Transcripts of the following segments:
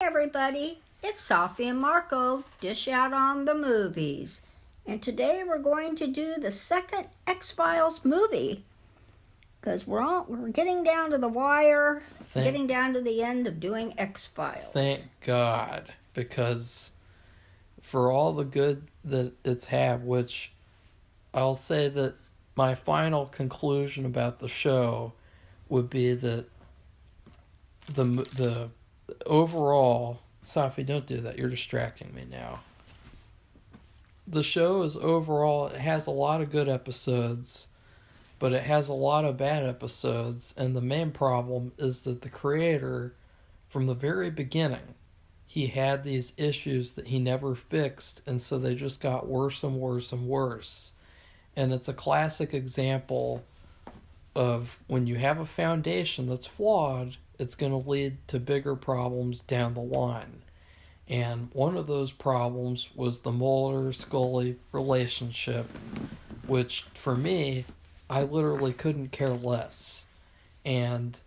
everybody, it's Safi and Marco, dish out on the movies. And today we're going to do the second X-Files movie. Because we're getting down to the wire, getting down to the end of doing X-Files. Thank God, because for all the good that it's had, which I'll say that my final conclusion about the show would be that the overall... Safi, don't do that. You're distracting me now. The show is overall, it has a lot of good episodes, but it has a lot of bad episodes, and the main problem is that the creator, from the very beginning, he had these issues that he never fixed, and so they just got worse and worse and worse. And it's a classic example of when you have a foundation that's flawed, it's going to lead to bigger problems down the line. And one of those problems was the Mulder-Scully relationship, which, for me, I literally couldn't care less. And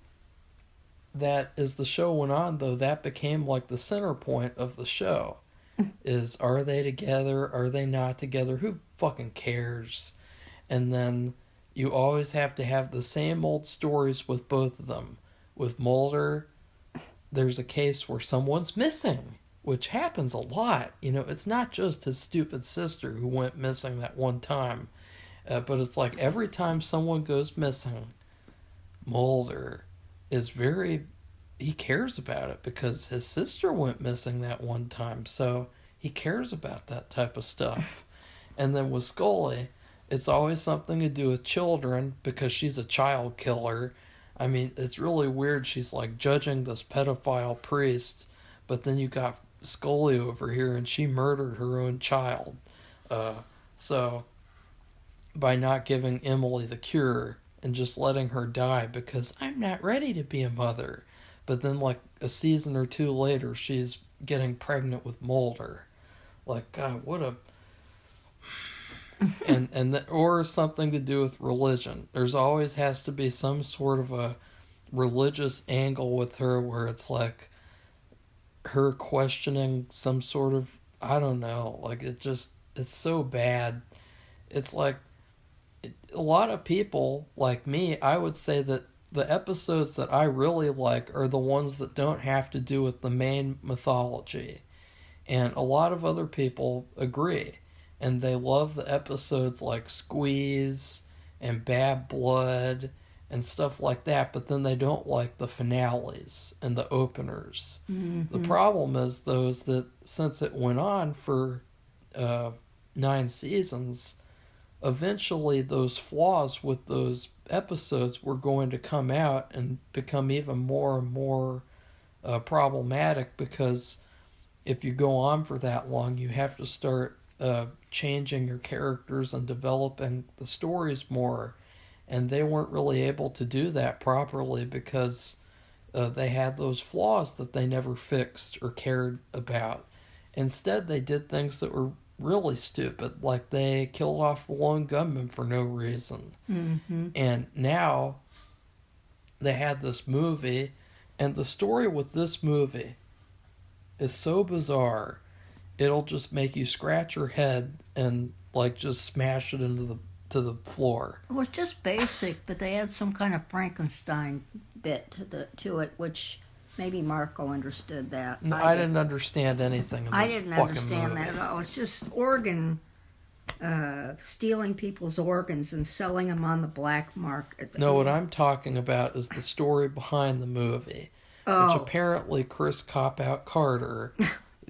that, as the show went on, though, that became like the center point of the show. Is, are they together? Are they not together? Who fucking cares? And then you always have to have the same old stories with both of them. With Mulder, there's a case where someone's missing, which happens a lot. You know, it's not just his stupid sister who went missing that one time. But it's like every time someone goes missing, Mulder is he cares about it because his sister went missing that one time. So he cares about that type of stuff. And then with Scully, it's always something to do with children because she's a child killer. I mean, it's really weird. She's like judging this pedophile priest, but then you got Scully over here and she murdered her own child. So by not giving Emily the cure and just letting her die because I'm not ready to be a mother. But then like a season or two later, she's getting pregnant with Mulder. Like, God, what a... or something to do with religion. There's always has to be some sort of a religious angle with her where it's like her questioning some sort of, I don't know, like it's so bad. It's like a lot of people like me, I would say that the episodes that I really like are the ones that don't have to do with the main mythology. And a lot of other people agree. And they love the episodes like Squeeze and Bad Blood and stuff like that, but then they don't like the finales and the openers. Mm-hmm. The problem is, though, is that since it went on for 9 seasons, eventually those flaws with those episodes were going to come out and become even more and more problematic because if you go on for that long, you have to start changing your characters and developing the stories more, and they weren't really able to do that properly because they had those flaws that they never fixed or cared about. Instead, they did things that were really stupid, like they killed off the lone gunman for no reason. Mm-hmm. And now they had this movie, and the story with this movie is so bizarre. It'll just make you scratch your head and like just smash it into the floor. It was just basic, but they had some kind of Frankenstein bit to it, which maybe Marco understood that. No, I didn't understand anything in this fucking movie. I didn't understand that at all. It was just stealing people's organs and selling them on the black market. No, what I'm talking about is the story behind the movie, which apparently Chris Cop-Out Carter...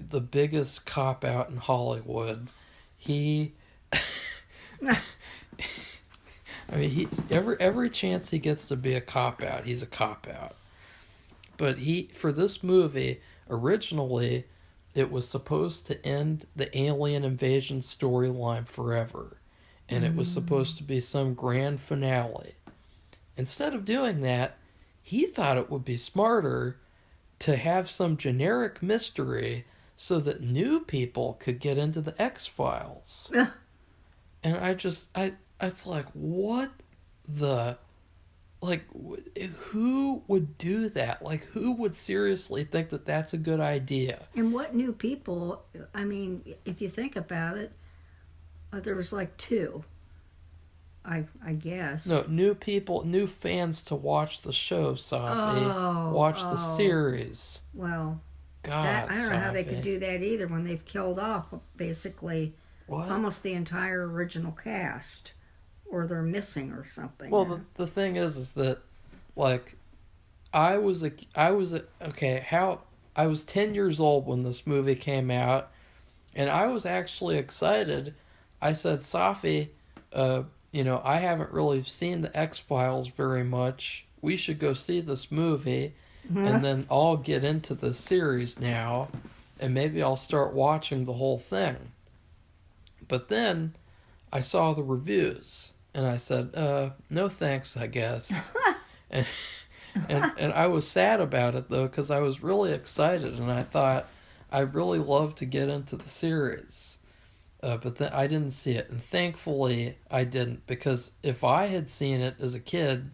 the biggest cop-out in Hollywood. He every chance he gets to be a cop-out, he's a cop-out. But for this movie, originally, it was supposed to end the alien invasion storyline forever. And it was supposed to be some grand finale. Instead of doing that, he thought it would be smarter to have some generic mystery so that new people could get into the X-Files. Yeah. And it's like, what the like, who would do that? Like, who would seriously think that that's a good idea? And what new people, I mean, if you think about it, there was like two, I guess. No, new people, new fans to watch the show, Safi. Watch the series. Well, God, I don't know how they Safi. could do that either when they've killed off basically almost the entire original cast. Or they're missing or something. Well, the thing is that, like, I was 10 years old when this movie came out, and I was actually excited. I said, Safi, I haven't really seen the X-Files very much. We should go see this movie, and then I'll get into the series now, and maybe I'll start watching the whole thing. But then I saw the reviews. And I said, no thanks, I guess. and I was sad about it, though, because I was really excited. And I thought, I'd really love to get into the series. But then I didn't see it. And thankfully, I didn't. Because if I had seen it as a kid,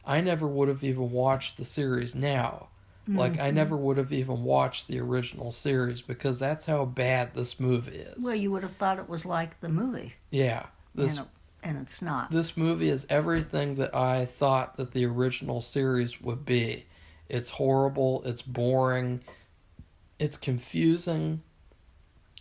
I never would have even watched the series now. Mm-hmm. Like, I never would have even watched the original series. Because that's how bad this movie is. Well, you would have thought it was like the movie. Yeah. And it's not. This movie is everything that I thought that the original series would be. It's horrible, it's boring, it's confusing,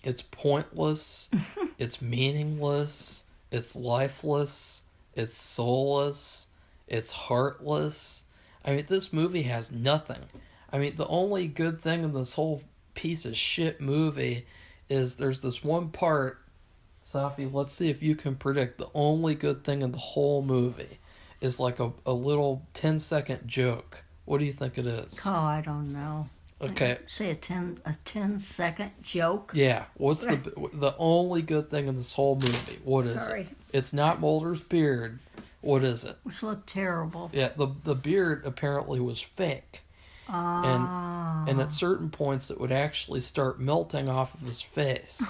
it's pointless, it's meaningless, it's lifeless, it's soulless, it's heartless. I mean, this movie has nothing. I mean, the only good thing in this whole piece of shit movie is there's this one part. Safi, let's see if you can predict the only good thing in the whole movie is like a little 10-second joke. What do you think it is? Oh, I don't know. Okay. Say a 10-second joke? Yeah. What's the only good thing in this whole movie? What is it? It's not Mulder's beard. What is it? Which looked terrible. Yeah, the beard apparently was fake. And at certain points it would actually start melting off of his face.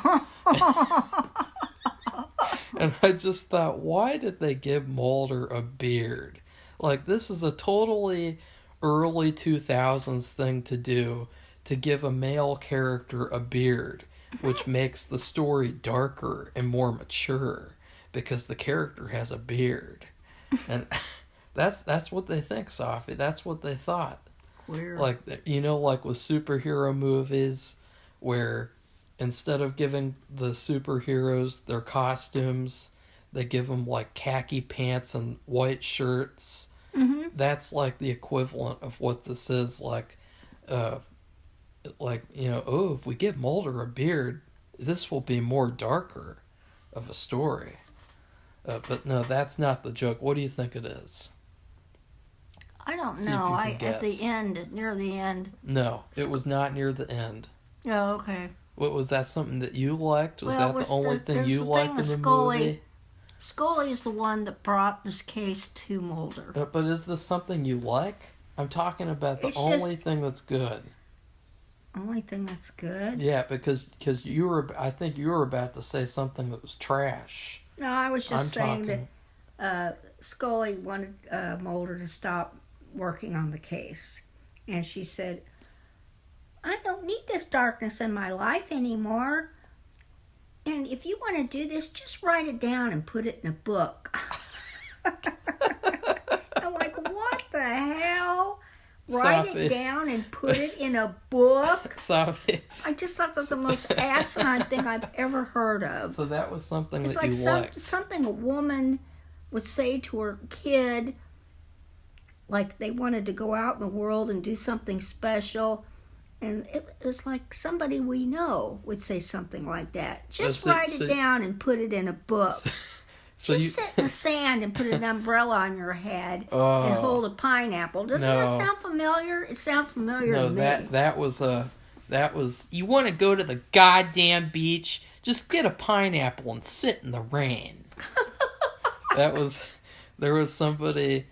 And I just thought, why did they give Mulder a beard? Like, this is a totally early 2000s thing to do, to give a male character a beard, which makes the story darker and more mature, because the character has a beard. And that's what they think, Safi. That's what they thought. Weird. Like, like with superhero movies, where instead of giving the superheroes their costumes, they give them like khaki pants and white shirts. Mm-hmm. That's like the equivalent of what this is. Like, if we give Mulder a beard, this will be more darker of a story. But no, that's not the joke. What do you think it is? I don't know. At the end, near the end. No, it was not near the end. Oh, okay. What was that? Something that you liked? Was that the only thing you liked in the movie? Scully is the one that brought this case to Mulder. But is this something you like? I'm talking about the only thing that's good. Only thing that's good? Yeah, because I think you were about to say something that was trash. No, I was just saying that Scully wanted Mulder to stop working on the case. And she said, I don't need this darkness in my life anymore. And if you want to do this, just write it down and put it in a book. I'm like, what the hell? Write it down and put it in a book? Safi. I just thought that's the most asinine thing I've ever heard of. So that was something that you liked. It's like something a woman would say to her kid, like they wanted to go out in the world and do something special. And it was like somebody we know would say something like that. Just write it down and put it in a book. Just sit in the sand and put an umbrella on your head and hold a pineapple. Doesn't that sound familiar? It sounds familiar to me. No, that was. You want to go to the goddamn beach? Just get a pineapple and sit in the rain. There was somebody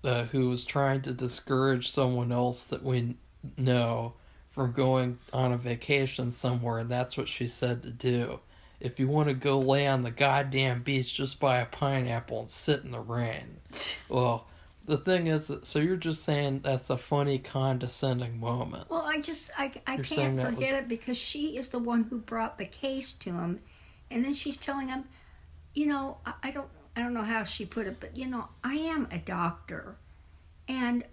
who was trying to discourage someone else that we know from going on a vacation somewhere, and that's what she said to do. If you want to go lay on the goddamn beach, just buy a pineapple and sit in the rain. Well, The thing is, so you're just saying that's a funny, condescending moment. Well, I can't forget it because she is the one who brought the case to him, and then she's telling him, I don't know how she put it, but I am a doctor, and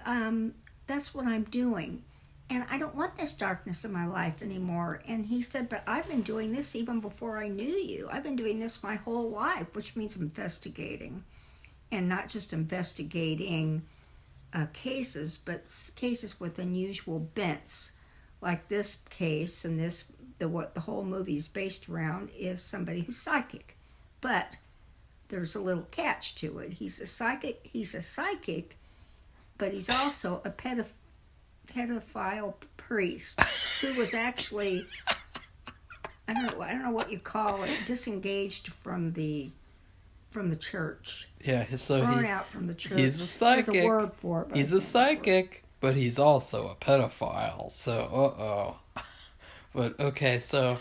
that's what I'm doing, and I don't want this darkness in my life anymore. And he said, but I've been doing this even before I knew you. I've been doing this my whole life, which means investigating. And not just investigating cases, but cases with unusual bents, like this case. And what the whole movie is based around is somebody who's psychic, but there's a little catch to it. He's a psychic, but he's also a pedophile priest who was actually I don't know what you call it, disengaged from the church. Yeah, so thrown out from the church. He's a psychic. There's a word for it. He's a psychic, but he's also a pedophile. So, But okay, so,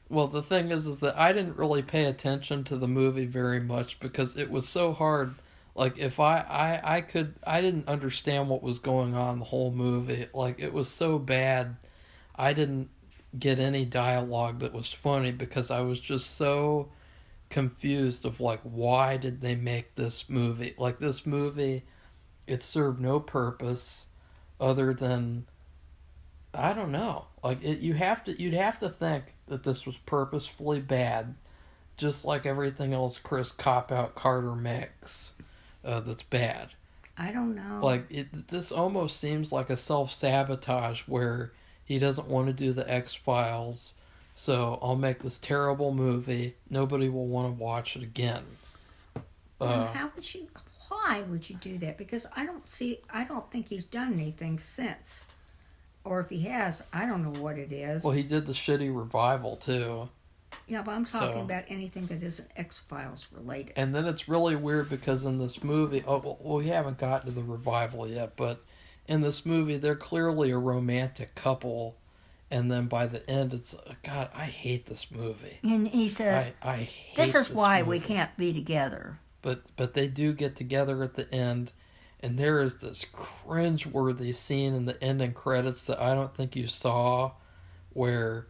well, the thing is that I didn't really pay attention to the movie very much because it was so hard. Like, if I didn't understand what was going on the whole movie. Like, it was so bad, I didn't get any dialogue that was funny because I was just so confused of like, why did they make this movie? Like, this movie, it served no purpose other than, I don't know, like you'd have to think that this was purposefully bad, just like everything else Chris Cop-Out Carter makes that's bad. I don't know, like this almost seems like a self-sabotage where he doesn't want to do the X-Files. So I'll make this terrible movie. Nobody will want to watch it again. Why would you do that? Because I don't think he's done anything since. Or if he has, I don't know what it is. Well, he did the shitty revival too. Yeah, but I'm talking about anything that isn't X-Files related. And then it's really weird because in this movie, we haven't gotten to the revival yet, but in this movie, they're clearly a romantic couple. And then by the end, it's, God, I hate this movie. And he says, I hate this is why movie. we can't be together. But they do get together at the end, and there is this cringe-worthy scene in the ending credits that I don't think you saw, where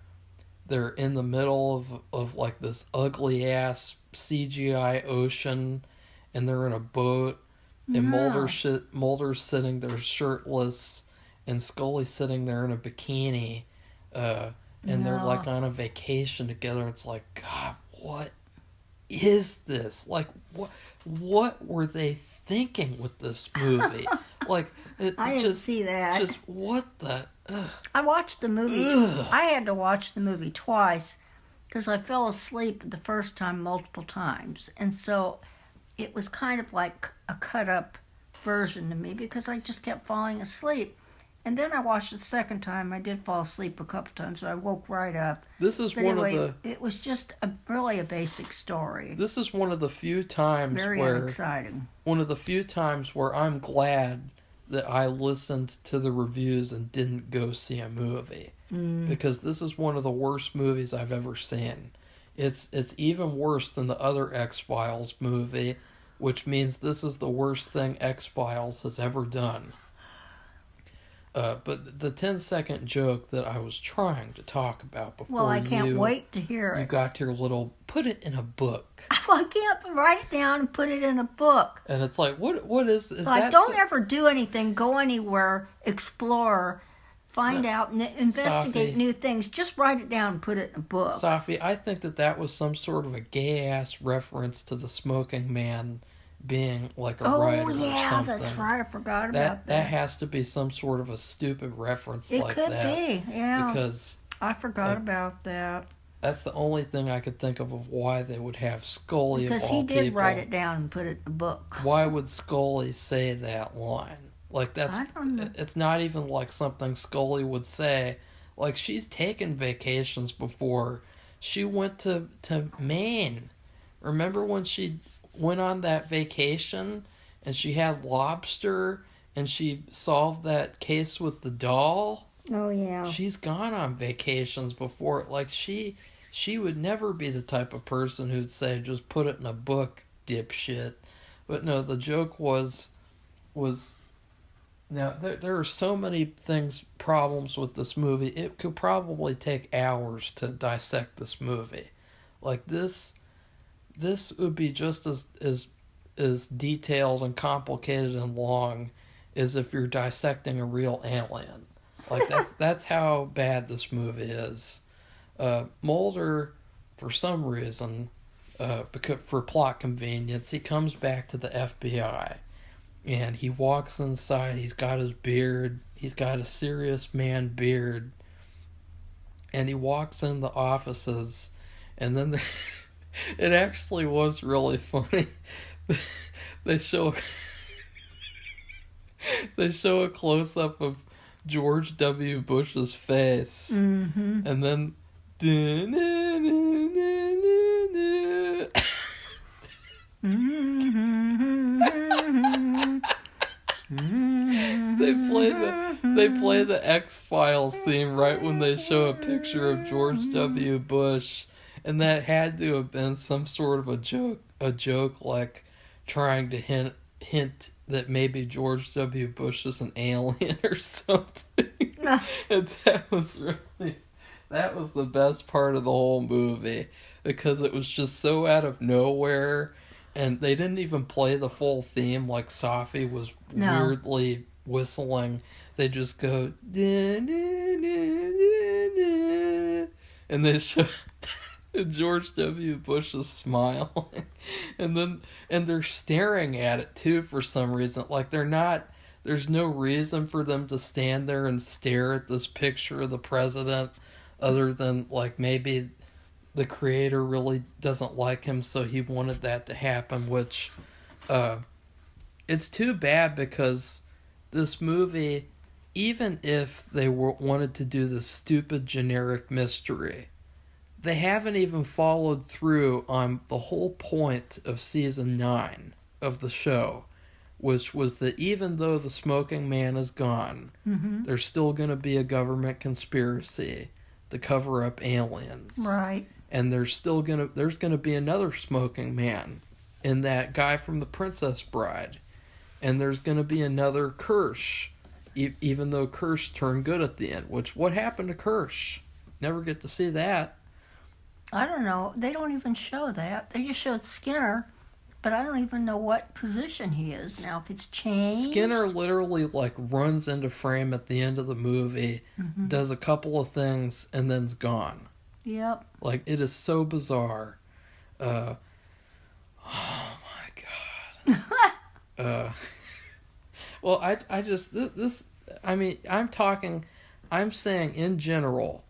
they're in the middle of like this ugly-ass CGI ocean, and they're in a boat, and Mulder's sitting there shirtless, and Scully's sitting there in a bikini, and they're like on a vacation together. It's like, God, what is this? Like, what were they thinking with this movie? Like, I didn't see that. Just what the? I watched the movie. Ugh. I had to watch the movie twice because I fell asleep the first time multiple times, and so it was kind of like a cut up version to me because I just kept falling asleep. And then I watched it the second time. I did fall asleep a couple times, so I woke right up. This is it was just really a basic story. This is one of the few times Very exciting. One of the few times where I'm glad that I listened to the reviews and didn't go see a movie. Because this is one of the worst movies I've ever seen. It's even worse than the other X-Files movie, which means this is the worst thing X-Files has ever done. But the 10-second joke that I was trying to talk about before I can't wait to hear it. You got your little, put it in a book. Well, I can't write it down and put it in a book. And it's like, what is like, don't ever do anything, go anywhere, explore, find out, investigate new things. Just write it down and put it in a book. Safi, I think that was some sort of a gay-ass reference to the smoking man being like a writer or something. Oh, yeah, that's right. I forgot about that. That has to be some sort of a stupid reference like that. It could be, yeah. Because I forgot about that. That's the only thing I could think of why they would have Scully of all people. Because he did write it down and put it in a book. Why would Scully say that line? Like, that's... I don't know. It's not even like something Scully would say. Like, she's taken vacations before. She went to Maine. Remember when she went on that vacation and she had lobster and she solved that case with the doll? Oh, yeah. She's gone on vacations before. Like, she would never be the type of person who'd say, just put it in a book, dipshit. But no, the joke was was... Now, there are so many problems with this movie. It could probably take hours to dissect this movie. Like, this would be just as detailed and complicated and long as if you're dissecting a real alien. Like, that's how bad this movie is. Mulder, for some reason, because for plot convenience, he comes back to the FBI. And he walks inside, he's got his beard, he's got a serious man beard. And he walks in the offices, and then it actually was really funny. They show a close-up of George W. Bush's face. Mm-hmm. And then... They play the X-Files theme right when they show a picture of George W. Bush, and that had to have been some sort of a joke like trying to hint that maybe George W. Bush is an alien or something. And that was the best part of the whole movie, because it was just so out of nowhere. And they didn't even play the full theme like Safi was weirdly whistling. They just go... And they show George W. Bush is smiling. And they're staring at it, too, for some reason. Like, there's no reason for them to stand there and stare at this picture of the president other than, like, maybe... the creator really doesn't like him, so he wanted that to happen, which it's too bad, because this movie, even if they wanted to do this stupid generic mystery, they haven't even followed through on the whole point of season 9 of the show, which was that even though the smoking man is gone, there's still going to be a government conspiracy to cover up aliens. Right. And there's gonna be another smoking man in that guy from The Princess Bride. And there's gonna be another Kirsch, even though Kirsch turned good at the end. What happened to Kirsch? Never get to see that. I don't know. They don't even show that. They just showed Skinner, but I don't even know what position he is now. If it's changed. Skinner literally runs into frame at the end of the movie, does a couple of things, and then's gone. Yep. It is so bizarre. Oh my God. Well, I just, this, I mean, I'm saying in general,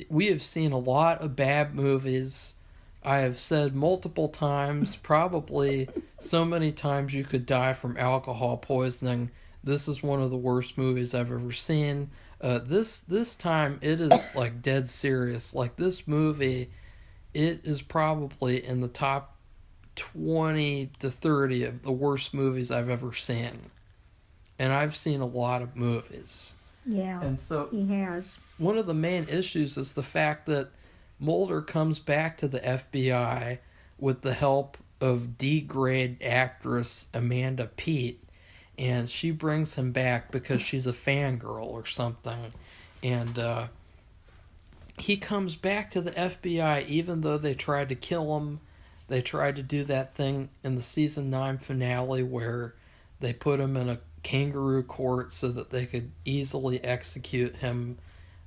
we have seen a lot of bad movies. I have said multiple times, probably so many times you could die from alcohol poisoning. This is one of the worst movies I've ever seen. This time it is dead serious. This movie, it is probably in the top 20 to 30 of the worst movies I've ever seen. And I've seen a lot of movies. Yeah, and so he has. One of the main issues is the fact that Mulder comes back to the FBI with the help of D-grade actress Amanda Peet. And she brings him back because she's a fangirl or something. And he comes back to the FBI even though they tried to kill him. They tried to do that thing in the season 9 finale where they put him in a kangaroo court so that they could easily execute him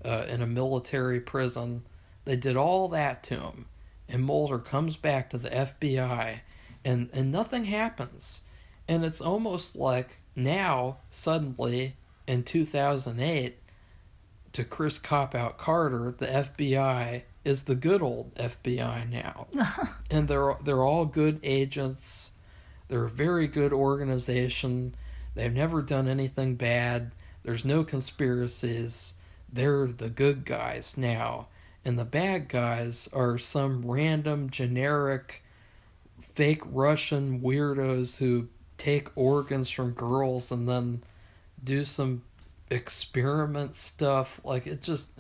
in a military prison. They did all that to him. And Mulder comes back to the FBI and nothing happens. And it's almost like now, suddenly, in 2008, to Chris Cop-Out Carter, the FBI is the good old FBI now. And they're all good agents. They're a very good organization. They've never done anything bad. There's no conspiracies. They're the good guys now. And the bad guys are some random, generic, fake Russian weirdos who take organs from girls and then do some experiment stuff. It just...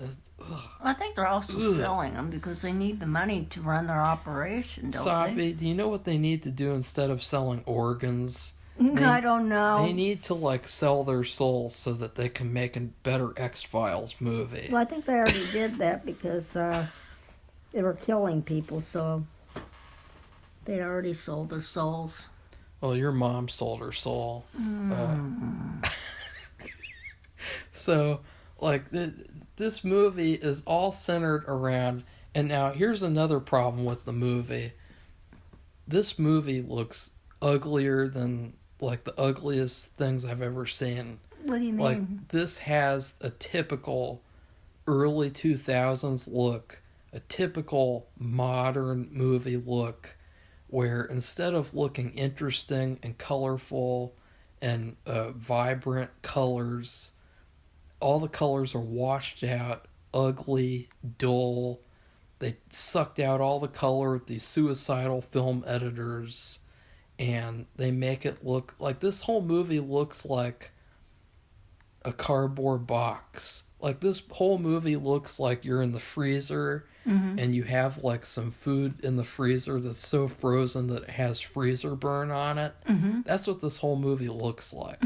I think they're also selling them because they need the money to run their operation, don't Safi, they? do you know what they need to do instead of selling organs? I don't know. They need to like sell their souls so that they can make a better X-Files movie. Well, I think they already did that because they were killing people, so they'd already sold their souls. Well, your mom sold her soul. So, like, this movie is all centered around... And now, here's another problem with the movie. This movie looks uglier than, like, the ugliest things I've ever seen. What do you mean? Like, this has a typical early 2000s look, a typical modern movie look, where instead of looking interesting and colorful and vibrant colors, all the colors are washed out, ugly, dull. They sucked out all the color with these suicidal film editors, and they make it look like this whole movie looks like a cardboard box. Like, this whole movie looks like you're in the freezer and you have like some food in the freezer that's so frozen that it has freezer burn on it. That's what this whole movie looks like.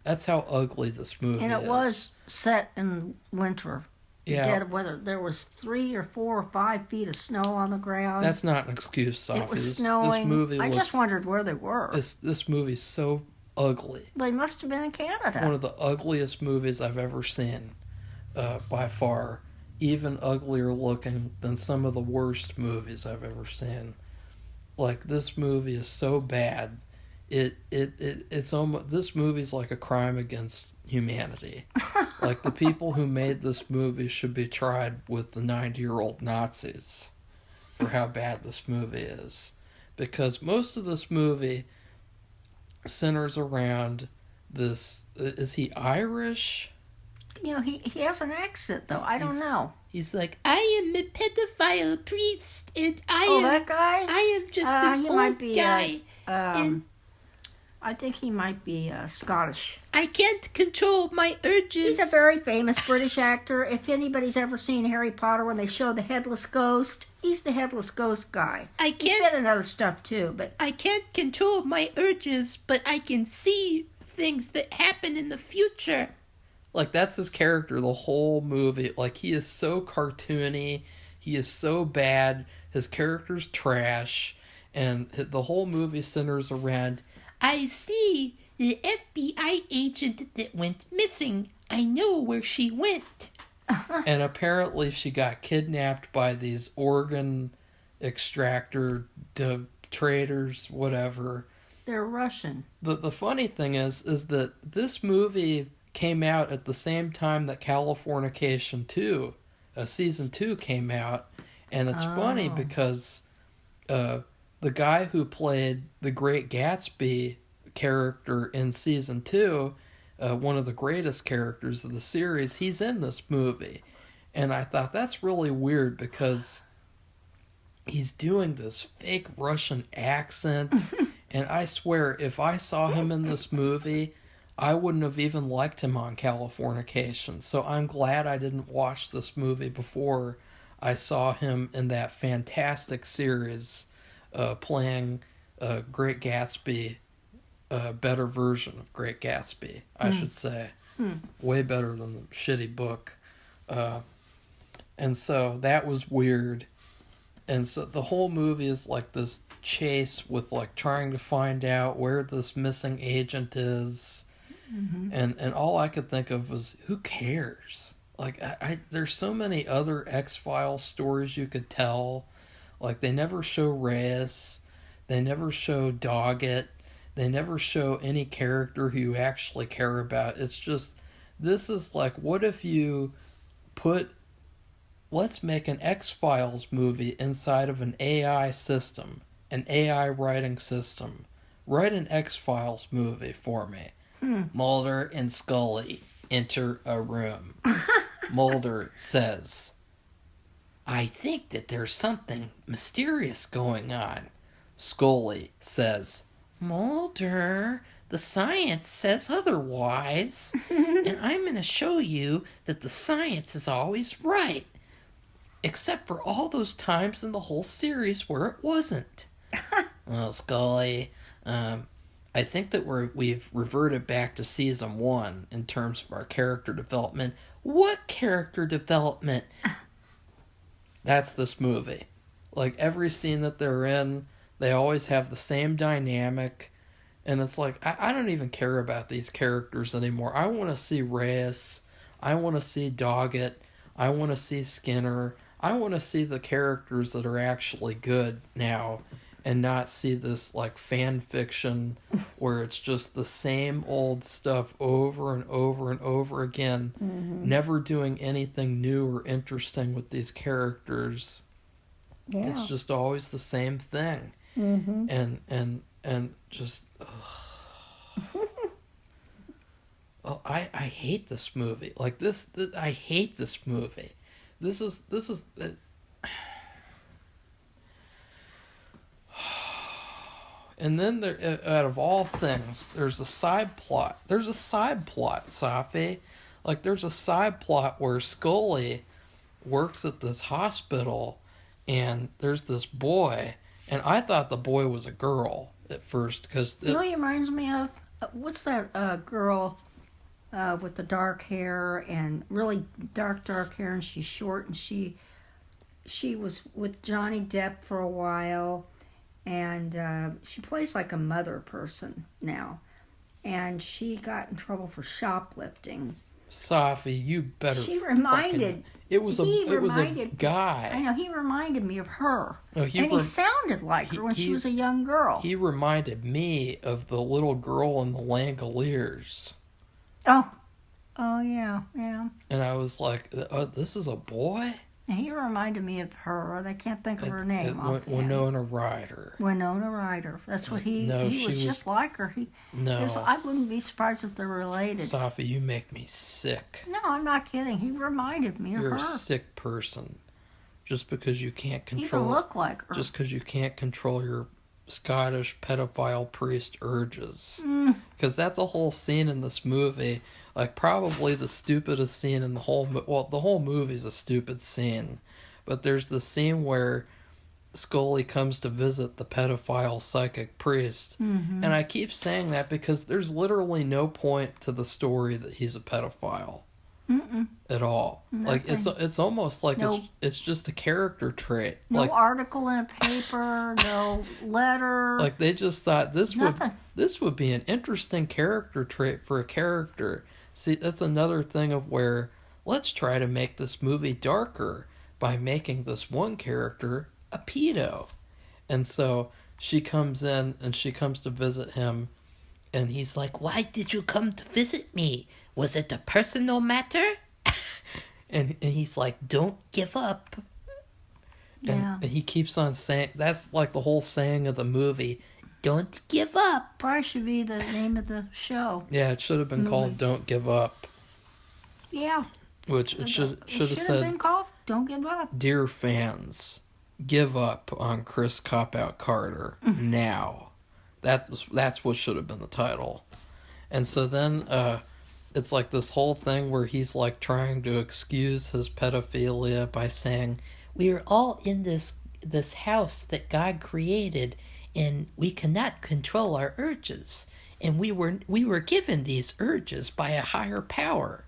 That's how ugly this movie is. And it was set in winter. Yeah. Dead of weather. There was 3 or 4 or 5 feet of snow on the ground. That's not an excuse, Safi. It was snowing. This movie I just wondered where they were. This movie's so ugly. They must have been in Canada. One of the ugliest movies I've ever seen, by far. Even uglier looking than some of the worst movies I've ever seen. Like, this movie is so bad. It's almost, this movie's like a crime against humanity. Like, the people who made this movie should be tried with the 90-year-old Nazis for how bad this movie is. Because most of this movie centers around this... Is he Irish? You know, he has an accent, though. I don't know. He's like, I am a pedophile priest, and that guy? I am just an old guy. And I think he might be Scottish. I can't control my urges. He's a very famous British actor. If anybody's ever seen Harry Potter when they show the headless ghost, he's the headless ghost guy. He's been in other stuff too, but I can't control my urges, but I can see things that happen in the future. Like, that's his character the whole movie. Like, he is so cartoony. He is so bad. His character's trash. And the whole movie centers around, I see the FBI agent that went missing. I know where she went. And apparently she got kidnapped by these organ extractor traders, whatever. They're Russian. The funny thing is that this movie came out at the same time that Californication 2, season 2 came out. And it's funny because the guy who played the Great Gatsby character in season 2, one of the greatest characters of the series, he's in this movie. And I thought that's really weird because he's doing this fake Russian accent. And I swear, if I saw him in this movie, I wouldn't have even liked him on Californication. So I'm glad I didn't watch this movie before I saw him in that fantastic series playing Great Gatsby, a better version of Great Gatsby, I should say. Way better than the shitty book. And so that was weird. And so the whole movie is like this chase with like trying to find out where this missing agent is. And all I could think of was, who cares? Like, there's so many other X-Files stories you could tell. Like, they never show Reyes. They never show Doggett. They never show any character who you actually care about. It's just, this is like, what if you let's make an X-Files movie inside of an AI system, an AI writing system. Write an X-Files movie for me. Mulder and Scully enter a room. Mulder says, I think that there's something mysterious going on. Scully says, Mulder, the science says otherwise. And I'm going to show you that the science is always right. Except for all those times in the whole series where it wasn't. Well, Scully, I I think that we've reverted back to season 1 in terms of our character development. What character development? That's this movie. Like, every scene that they're in, they always have the same dynamic. And it's like, I don't even care about these characters anymore. I want to see Reyes. I want to see Doggett. I want to see Skinner. I want to see the characters that are actually good now. And not see this, like, fan fiction where it's just the same old stuff over and over and over again. Mm-hmm. Never doing anything new or interesting with these characters. Yeah. It's just always the same thing. Mm-hmm. And just... Oh, I hate this movie. Like, I hate this movie. This is and then there, out of all things, there's a side plot. There's a side plot, Safi. Like, there's a side plot where Scully works at this hospital, and there's this boy, and I thought the boy was a girl at first, because... You know what it reminds me of? What's that girl with the dark hair and really dark hair, and she's short, and she was with Johnny Depp for a while, and she plays like a mother person now, and she got in trouble for shoplifting. Safi, you better... She reminded... It was a guy. I know, he reminded me of her. Oh, he sounded like her when she was a young girl. He reminded me of the little girl in the Langoliers. Oh, yeah. And I was like, oh, this is a boy? And he reminded me of her. I can't think of her name. Winona Ryder. Winona Ryder. That's what he was just like her. I wouldn't be surprised if they're related. Safi, you make me sick. No, I'm not kidding. He reminded me of her. You're a sick person. Just because you can't control... You look like her. Just because you can't control your Scottish pedophile priest urges. Because that's a whole scene in this movie. Like, probably the stupidest scene in the whole... Well, the whole movie's a stupid scene. But there's the scene where Scully comes to visit the pedophile psychic priest. Mm-hmm. And I keep saying that because there's literally no point to the story that he's a pedophile. Mm-mm. At all. Nothing. Like, it's almost like it's just a character trait. No like, article in a paper, no letter. Like, they just thought this nothing. would be an interesting character trait for a character. See, that's another thing of where, let's try to make this movie darker by making this one character a pedo. And so she comes in and she comes to visit him, and he's like, "Why did you come to visit me? Was it a personal matter?" and he's like, "Don't give up." Yeah. And he keeps on saying, that's like the whole saying of the movie, "Don't give up." Probably should be the name of the show. Yeah, it should have been called "Don't Give Up." Yeah. Which it should have said, been called "Don't Give Up." "Dear fans, give up on Chris Cop-Out Carter now." That's what should have been the title. And so then it's like this whole thing where he's like trying to excuse his pedophilia by saying, "We are all in this house that God created, and we cannot control our urges, and we were given these urges by a higher power."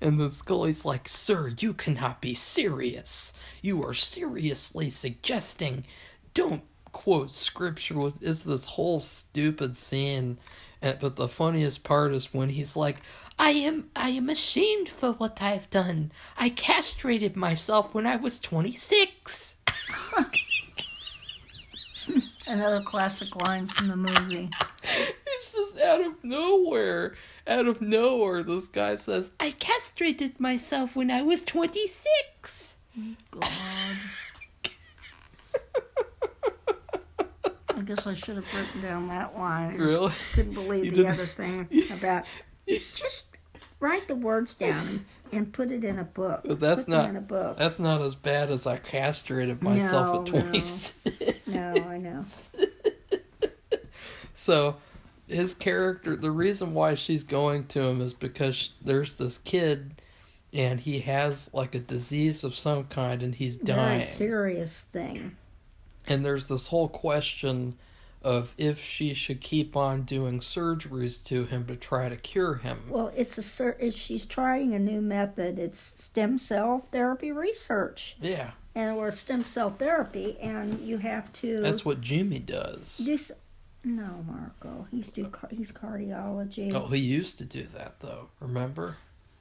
And the Scully's like, "Sir, you cannot be serious. You are seriously suggesting..." Don't quote scripture with is this whole stupid scene. But the funniest part is when he's like, I am ashamed for what I've done. I castrated myself when I was 26. Another classic line from the movie. It's just out of nowhere, this guy says, "I castrated myself when I was 26. God. I guess I should have written down that line. I just Really? couldn't believe the other thing about... Just write the words down and put it in a book. But put them in a book. That's not as bad as I castrated myself at 26. No, I know. So, his character, the reason why she's going to him is because there's this kid, and he has like a disease of some kind, and he's dying. Very serious thing. And there's this whole question of if she should keep on doing surgeries to him to try to cure him. Well, she's trying a new method. It's stem cell therapy research. Yeah. Or stem cell therapy, and you have to... That's what Jimmy does. No, Marco. He's cardiology. Oh, he used to do that, though. Remember?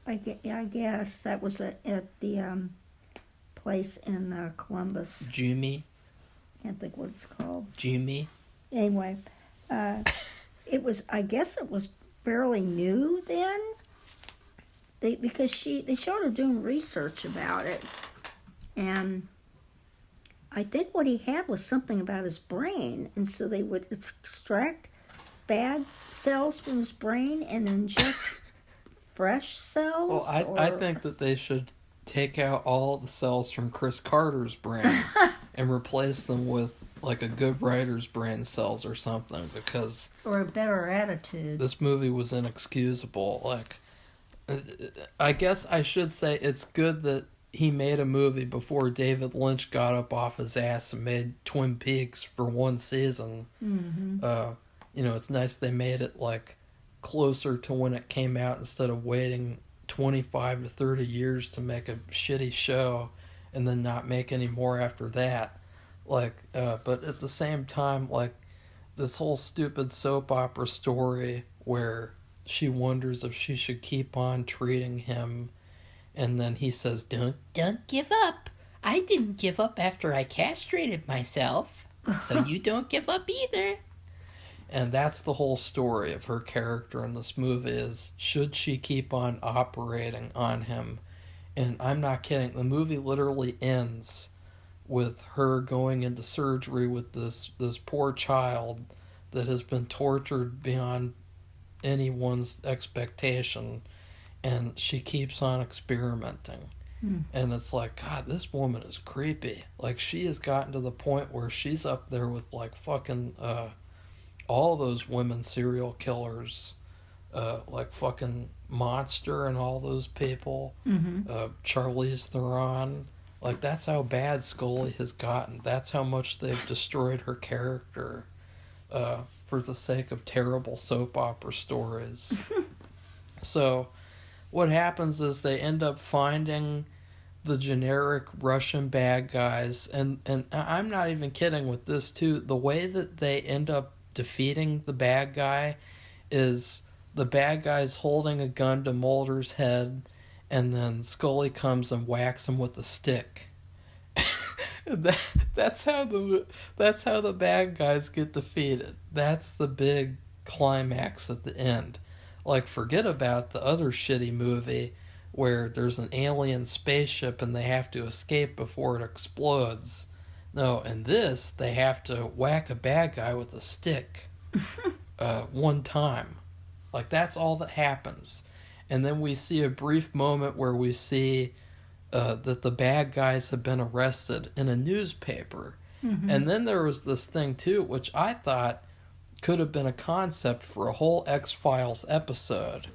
I guess that was at the place in Columbus. Jimmy? Can't think what it's called. Jimmy? Anyway, I guess it was fairly new then. Because they showed her doing research about it, and I think what he had was something about his brain, and so they would extract bad cells from his brain and inject fresh cells. Well, I think that they should take out all the cells from Chris Carter's brain and replace them with like a good writer's brain cells or something, because or a better attitude. This movie was inexcusable. Like, I guess I should say it's good that he made a movie before David Lynch got up off his ass and made Twin Peaks for one season. Mm-hmm. It's nice they made it like closer to when it came out instead of waiting 25 to 30 years to make a shitty show and then not make any more after that. Like, but at the same time, like, this whole stupid soap opera story where she wonders if she should keep on treating him, and then he says, don't give up. I didn't give up after I castrated myself, so you don't give up either. And that's the whole story of her character in this movie, is should she keep on operating on him? And I'm not kidding, the movie literally ends with her going into surgery with this poor child that has been tortured beyond anyone's expectation, and she keeps on experimenting. And it's like, God, this woman is creepy. Like, she has gotten to the point where she's up there with like fucking all those women serial killers, like fucking Monster and all those people, Charlize Theron. Like, that's how bad Scully has gotten. That's how much they've destroyed her character for the sake of terrible soap opera stories. So what happens is they end up finding the generic Russian bad guys, and I'm not even kidding with this too. The way that they end up defeating the bad guy is the bad guy's holding a gun to Mulder's head, and then Scully comes and whacks him with a stick. That's how the bad guys get defeated. That's the big climax at the end. Like, forget about the other shitty movie where there's an alien spaceship and they have to escape before it explodes. No, in this, they have to whack a bad guy with a stick one time. Like, that's all that happens. And then we see a brief moment where we see that the bad guys have been arrested in a newspaper. And then there was this thing, too, which I thought could have been a concept for a whole X-Files episode,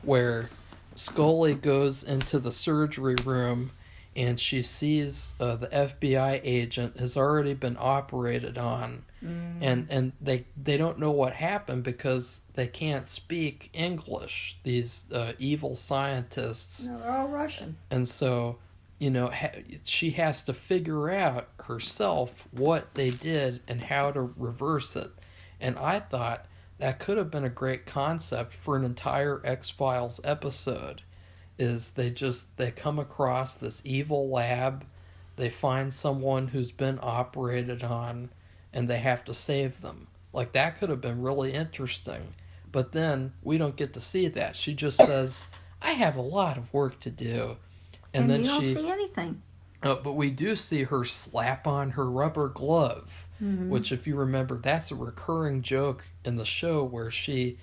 where Scully goes into the surgery room and she sees the FBI agent has already been operated on, and they don't know what happened because they can't speak English, these evil scientists. No, they're all Russian. And so, she has to figure out herself what they did and how to reverse it. And I thought that could have been a great concept for an entire X-Files episode. Is they come across this evil lab, they find someone who's been operated on, and they have to save them. Like, that could have been really interesting. But then we don't get to see that. She just says, I have a lot of work to do. And then you don't see anything. But we do see her slap on her rubber glove, which, if you remember, that's a recurring joke in the show where she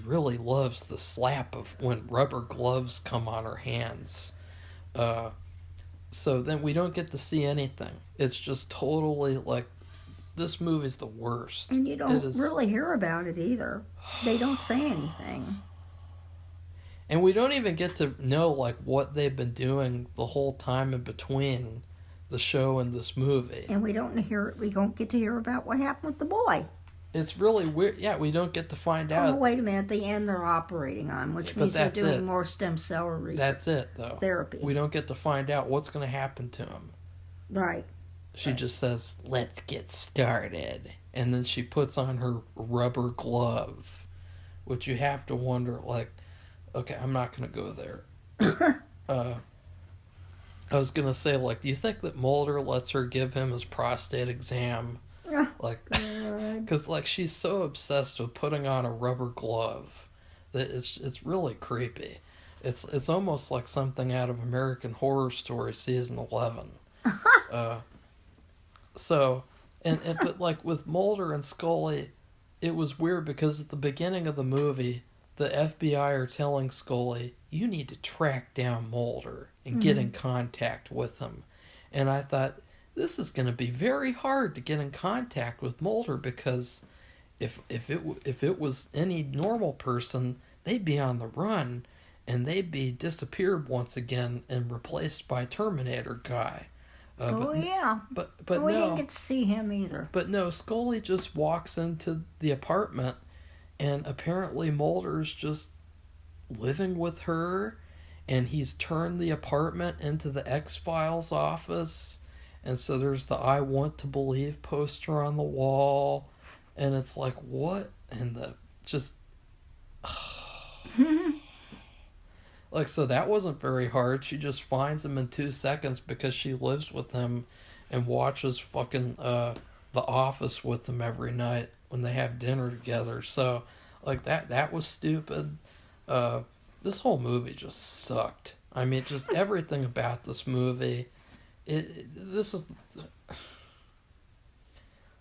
really loves the slap of when rubber gloves come on her hands. So then we don't get to see anything. It's just totally like, this movie's the worst. And you don't really hear about it either. They don't say anything. And we don't even get to know like what they've been doing the whole time in between the show and this movie. And we don't get to hear about what happened with the boy. It's really weird. Yeah, we don't get to find Oh, out. wait a minute. At the end, they're operating on, which But means they're that's doing it. more stem cell research. That's it, though. Therapy. We don't get to find out what's going to happen to him. Right. She just says, "Let's get started." And then she puts on her rubber glove, which you have to wonder, like, okay, I'm not going to go there. I was going to say, like, do you think that Mulder lets her give him his prostate exam? Like, because, like, she's so obsessed with putting on a rubber glove that it's really creepy. It's almost like something out of American Horror Story season 11. But like with Mulder and Scully, it was weird because at the beginning of the movie, the FBI are telling Scully, you need to track down Mulder and get in contact with him. And I thought, this is going to be very hard to get in contact with Mulder because if it was any normal person, they'd be on the run and they'd be disappeared once again and replaced by Terminator guy. Yeah. But we no, didn't get to see him either. But no, Scully just walks into the apartment, and apparently Mulder's just living with her, and he's turned the apartment into the X-Files office, and so there's the I Want to Believe poster on the wall, and it's like, what? And the just... Like, so that wasn't very hard. She just finds him in 2 seconds because she lives with him and watches fucking The Office with him every night when they have dinner together. So, like, that was stupid. This whole movie just sucked. I mean, just everything about this movie. This is...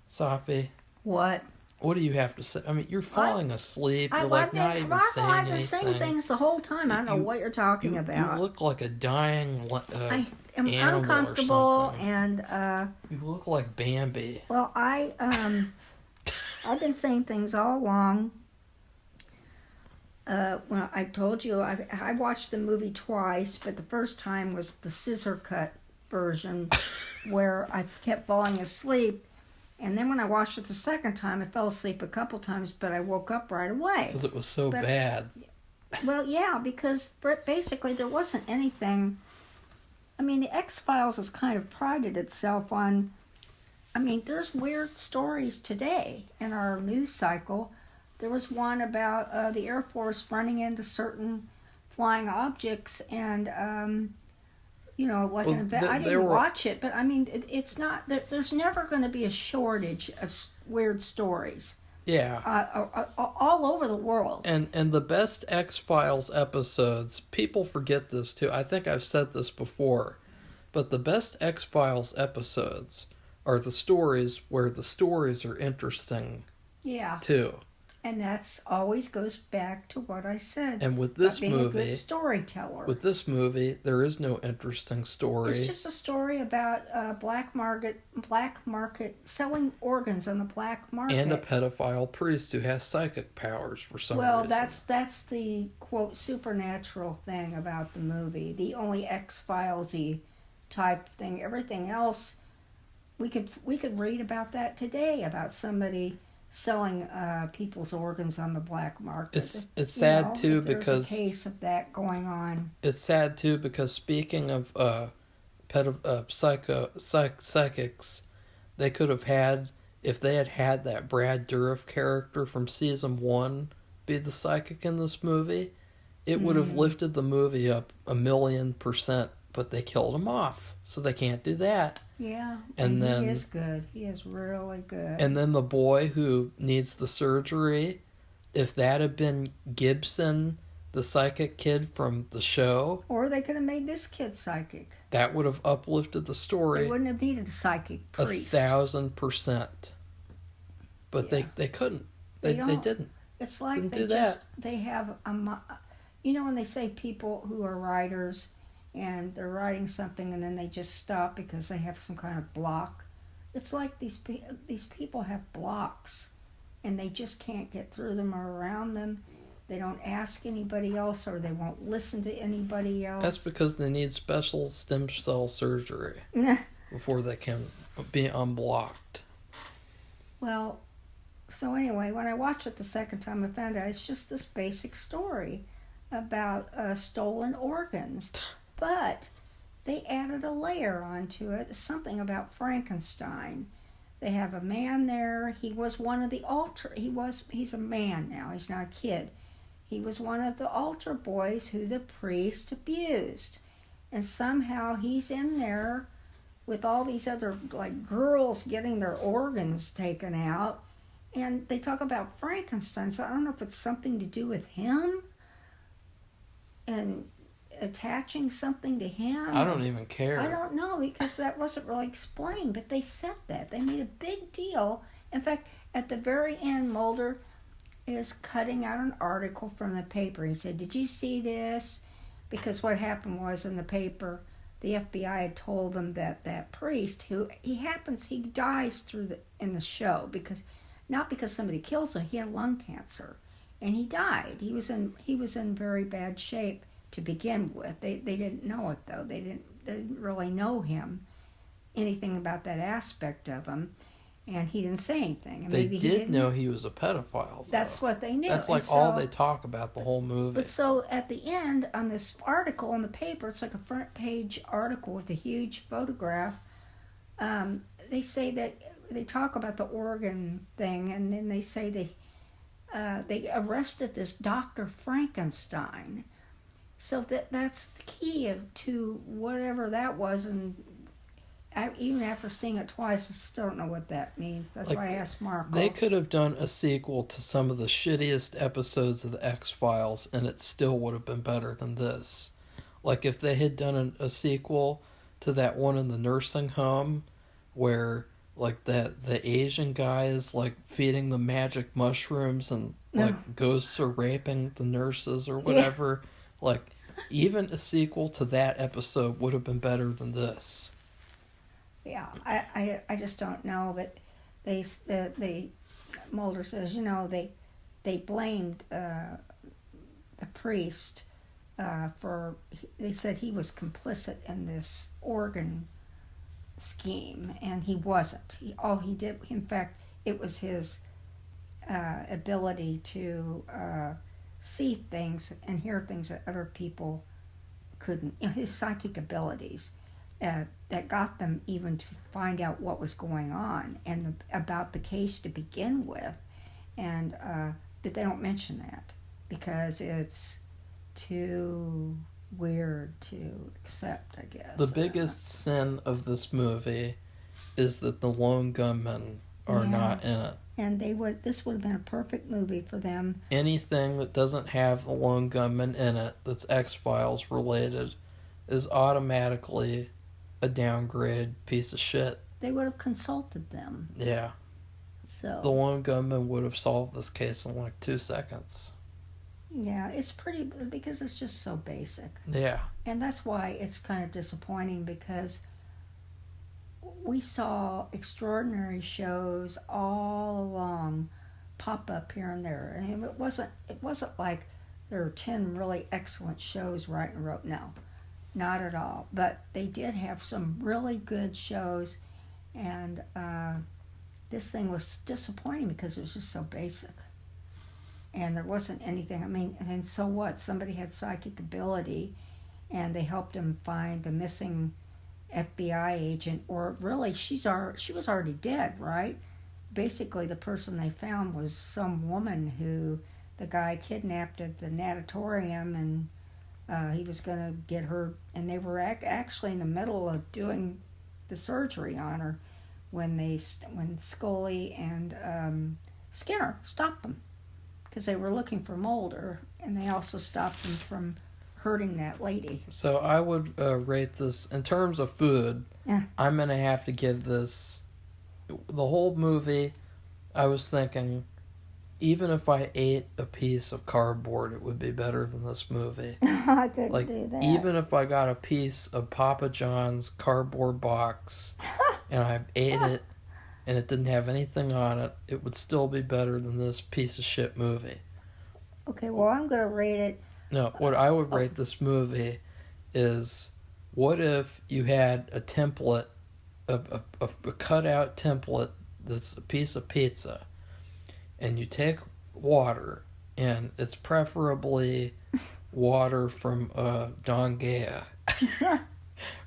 Safi. What? What do you have to say? I mean, you're falling asleep. You're not even Marco, saying I've been anything. saying things the whole time. I don't know what you're talking about. You look like a dying I am animal uncomfortable or something. and You look like Bambi. well, I've been saying things all along. When I told you I watched the movie twice, but the first time was the scissor cut version, where I kept falling asleep. And then when I watched it the second time, I fell asleep a couple times, but I woke up right away. Because it was so bad. Well, yeah, because basically there wasn't anything... I mean, the X-Files has kind of prided itself on... I mean, there's weird stories today in our news cycle. There was one about the Air Force running into certain flying objects and... you know, like I didn't watch it, but I mean, it's not. There's never going to be a shortage of weird stories. Yeah. All over the world. And the best X-Files episodes, people forget this too. I think I've said this before, but the best X-Files episodes are the stories where the stories are interesting. Yeah. Too. And that's always goes back to what I said. And with this being movie, a good storyteller. With this movie, there is no interesting story. It's just a story about black market selling organs on the black market. And a pedophile priest who has psychic powers for some reason. Well, that's the quote supernatural thing about the movie. The only X-Filesy type thing. Everything else, we could read about that today, about somebody selling people's organs on the black market. It's sad too because there's a case of that going on. It's sad too because speaking of psychics, they could have had, if they had that Brad Dourif character from season 1 be the psychic in this movie, it would have lifted the movie up 1,000,000%. But they killed him off, so they can't do that. Yeah, and then he is good. He is really good. And then the boy who needs the surgery, if that had been Gibson, the psychic kid from the show, or they could have made this kid psychic. That would have uplifted the story. They wouldn't have needed a psychic priest. 1,000%. But yeah. they couldn't. They didn't. It's like they have you know when they say people who are writers and they're writing something and then they just stop because they have some kind of block. It's like these people have blocks and they just can't get through them or around them. They don't ask anybody else or they won't listen to anybody else. That's because they need special stem cell surgery before they can be unblocked. Well, So anyway, when I watched it the second time, I found out it's just this basic story about stolen organs, but they added a layer onto it, something about Frankenstein. They have a man there. He was one of the altar. He's a man now. He's not a kid. He was one of the altar boys who the priest abused, and somehow he's in there with all these other like girls getting their organs taken out. And they talk about Frankenstein, so I don't know if it's something to do with him and attaching something to him. I don't even care. I don't know, because that wasn't really explained, but they said that. They made a big deal. In fact, at the very end, Mulder is cutting out an article from the paper. He said, "Did you see this?" Because what happened was, in the paper, the FBI had told them that that priest, who he dies in the show, because not because somebody kills him. He had lung cancer, and he died. He was in very bad shape to begin with. They didn't know it though. They didn't really know him, anything about that aspect of him, and he didn't say anything. And they did know he was a pedophile, though. That's what they knew. That's like all they talk about the whole movie. But so at the end, on this article in the paper, it's like a front page article with a huge photograph. They say that they talk about the organ thing, and then they say they arrested this Dr. Frankenstein. So that's the key to whatever that was, and even after seeing it twice, I still don't know what that means. That's why I asked Marco. They could have done a sequel to some of the shittiest episodes of the X-Files, and it still would have been better than this. Like if they had done a sequel to that one in the nursing home, where like the Asian guy is like feeding the magic mushrooms and like ghosts are raping the nurses or whatever. Yeah. Like even a sequel to that episode would have been better than this. Yeah, I just don't know, but they Mulder says, they blamed the priest for, they said he was complicit in this organ scheme, and he wasn't. All he did, in fact, it was his ability to see things and hear things that other people couldn't, his psychic abilities. That got them even to find out what was going on and about the case to begin with, and but they don't mention that because it's too weird to accept, I guess. The biggest sin of this movie is that the lone gunmen are not in it. And this would have been a perfect movie for them. Anything that doesn't have the lone gunmen in it that's X-Files related is automatically a downgrade piece of shit. They would have consulted them. Yeah. So the lone gunman would have solved this case in like 2 seconds. Yeah, it's pretty, because it's just so basic. Yeah. And that's why it's kind of disappointing, because we saw extraordinary shows all along pop up here and there. And it wasn't like there were 10 really excellent shows right in a row. No. Not at all. But they did have some really good shows, and this thing was disappointing because it was just so basic. And there wasn't anything, and so what? Somebody had psychic ability, and they helped him find the missing FBI agent, or really, she was already dead, right? Basically, the person they found was some woman who the guy kidnapped at the natatorium, and he was going to get her, and they were actually in the middle of doing the surgery on her when Scully and Skinner stopped them, because they were looking for Mulder, and they also stopped them from hurting that lady. So I would rate this, in terms of food, I'm going to have to give this, the whole movie, I was thinking, even if I ate a piece of cardboard, it would be better than this movie. I couldn't do that. Even if I got a piece of Papa John's cardboard box and I ate it and it didn't have anything on it, it would still be better than this piece of shit movie. Okay, well, I'm going to rate it. No, what I would rate this movie is, what if you had a template, a cutout template that's a piece of pizza. and you take water, and it's preferably water from Dongea.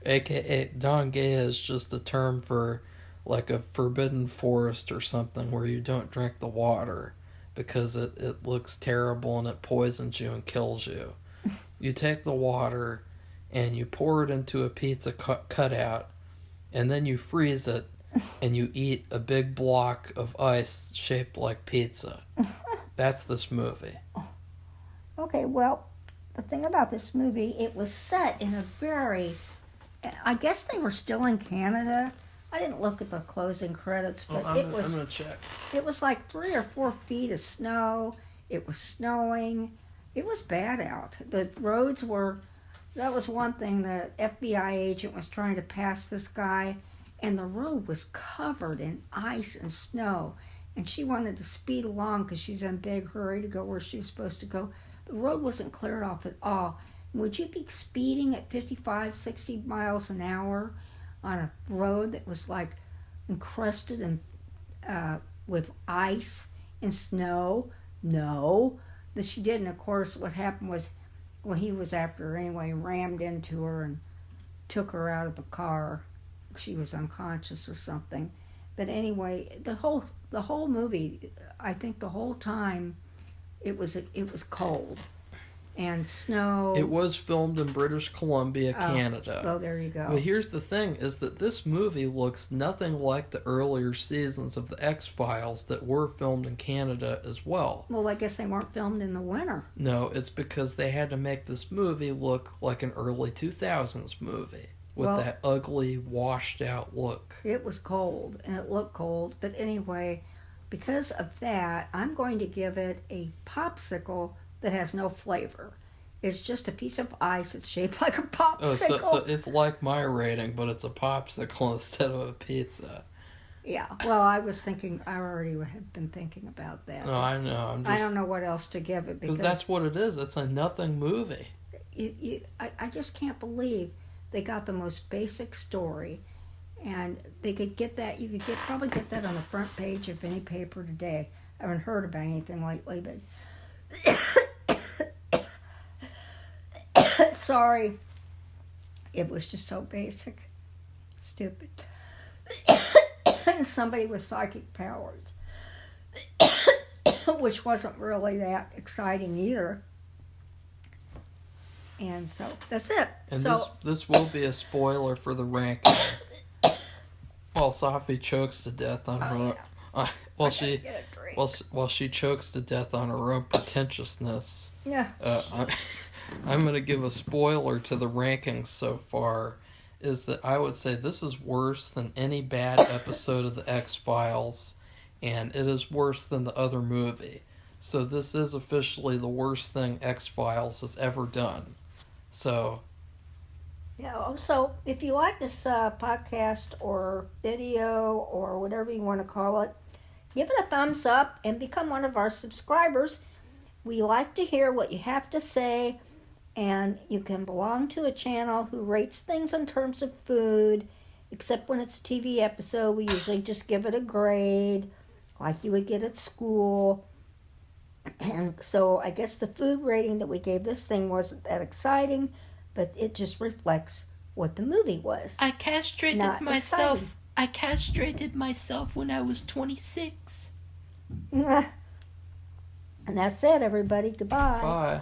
AKA, Dongea is just a term for like a forbidden forest or something where you don't drink the water because it looks terrible and it poisons you and kills you. You take the water and you pour it into a pizza cutout, and then you freeze it, and you eat a big block of ice shaped like pizza. That's this movie. Okay, well, the thing about this movie, it was set in a very... I guess they were still in Canada. I didn't look at the closing credits, but I'm going to check. It was like 3 or 4 feet of snow. It was snowing. It was bad out. The roads were... That was one thing. The FBI agent was trying to pass this guy, and the road was covered in ice and snow. And she wanted to speed along because she's in a big hurry to go where she was supposed to go. The road wasn't cleared off at all. Would you be speeding at 55, 60 miles an hour on a road that was like encrusted and with ice and snow? No. But she did, and of course what happened was, well, he was after her anyway, rammed into her and took her out of the car. She was unconscious or something. But anyway, the whole movie, I think the whole time it was cold and snow. It was filmed in British Columbia, Canada. Oh, there you go. But here's the thing, is that this movie looks nothing like the earlier seasons of the X-Files that were filmed in Canada as well. Well, I guess they weren't filmed in the winter. No, it's because they had to make this movie look like an early 2000s movie with that ugly, washed-out look. It was cold, and it looked cold. But anyway, because of that, I'm going to give it a popsicle that has no flavor. It's just a piece of ice. It's shaped like a popsicle. Oh, so it's like my rating, but it's a popsicle instead of a pizza. Yeah. Well, I already have been thinking about that. No, I know. I don't know what else to give it because that's what it is. It's a nothing movie. I just can't believe they got the most basic story, and they could get that. You could probably get that on the front page of any paper today. I haven't heard about anything lately, but. Sorry. It was just so basic. Stupid. And somebody with psychic powers. Which wasn't really that exciting either. And so, that's it. And this will be a spoiler for the ranking. While Safi chokes to death on her... While she chokes to death on her own pretentiousness. Yeah. I'm going to give a spoiler to the rankings so far, is that I would say this is worse than any bad episode of the X-Files, and it is worse than the other movie. So this is officially the worst thing X-Files has ever done. So... Yeah, so if you like this podcast or video or whatever you want to call it, give it a thumbs up and become one of our subscribers. We like to hear what you have to say, and you can belong to a channel who rates things in terms of food, except when it's a TV episode. We usually just give it a grade, like you would get at school. And so I guess the food rating that we gave this thing wasn't that exciting, but it just reflects what the movie was. I castrated myself. I castrated myself when I was 26. And that's it, everybody. Goodbye. Bye.